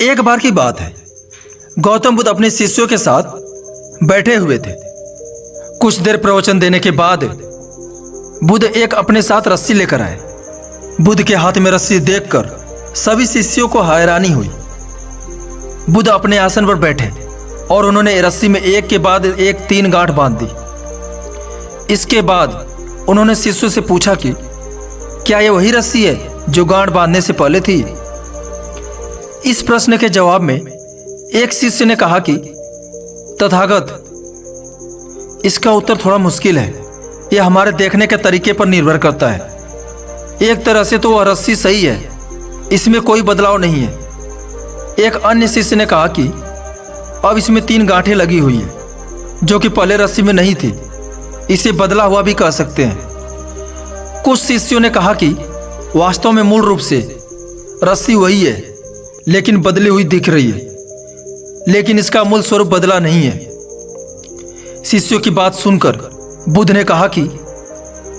एक बार की बात है, गौतम बुद्ध अपने शिष्यों के साथ बैठे हुए थे। कुछ देर प्रवचन देने के बाद बुद्ध एक अपने साथ रस्सी लेकर आए। बुद्ध के हाथ में रस्सी देखकर सभी शिष्यों को हैरानी हुई। बुद्ध अपने आसन पर बैठे और उन्होंने रस्सी में एक के बाद एक 3 गांठ बांध दी। इसके बाद उन्होंने शिष्यों से पूछा कि क्या यह वही रस्सी है जो गांठ बांधने से पहले थी? इस प्रश्न के जवाब में एक शिष्य ने कहा कि तथागत, इसका उत्तर थोड़ा मुश्किल है। यह हमारे देखने के तरीके पर निर्भर करता है। एक तरह से तो वह रस्सी सही है, इसमें कोई बदलाव नहीं है। एक अन्य शिष्य ने कहा कि अब इसमें 3 गांठें लगी हुई हैं जो कि पहले रस्सी में नहीं थी। इसे बदला हुआ भी कह सकते हैं। कुछ शिष्यों ने कहा कि वास्तव में मूल रूप से रस्सी वही है, लेकिन बदली हुई दिख रही है, लेकिन इसका मूल स्वरूप बदला नहीं है। शिष्यों की बात सुनकर बुद्ध ने कहा कि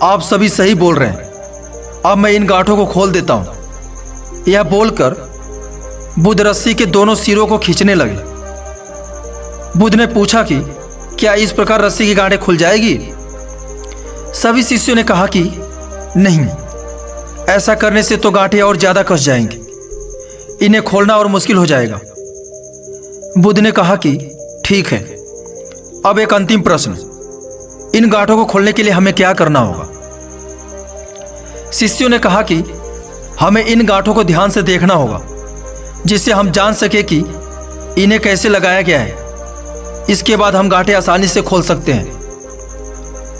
आप सभी सही बोल रहे हैं, अब मैं इन गांठों को खोल देता हूं। यह बोलकर बुद्ध रस्सी के दोनों सिरों को खींचने लगे। बुद्ध ने पूछा कि क्या इस प्रकार रस्सी की गांठें खुल जाएगी? सभी शिष्यों ने कहा कि नहीं, ऐसा करने से तो गांठें और ज्यादा कस जाएंगी, इन्हें खोलना और मुश्किल हो जाएगा। बुद्ध ने कहा कि ठीक है, अब एक अंतिम प्रश्न, इन गांठों को खोलने के लिए हमें क्या करना होगा? शिष्यों ने कहा कि हमें इन गांठों को ध्यान से देखना होगा, जिससे हम जान सके कि इन्हें कैसे लगाया गया है। इसके बाद हम गांठें आसानी से खोल सकते हैं।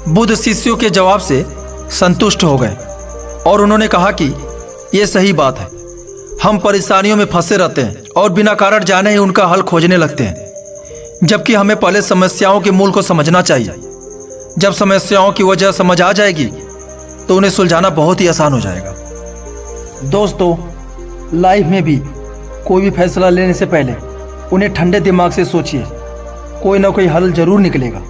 बुद्ध शिष्यों के जवाब से संतुष्ट हो गए और उन्होंने कहा कि यह सही बात है। हम परेशानियों में फंसे रहते हैं और बिना कारण जाने ही उनका हल खोजने लगते हैं, जबकि हमें पहले समस्याओं के मूल को समझना चाहिए। जब समस्याओं की वजह समझ आ जाएगी तो उन्हें सुलझाना बहुत ही आसान हो जाएगा। दोस्तों, लाइफ में भी कोई भी फैसला लेने से पहले उन्हें ठंडे दिमाग से सोचिए, कोई ना कोई हल जरूर निकलेगा।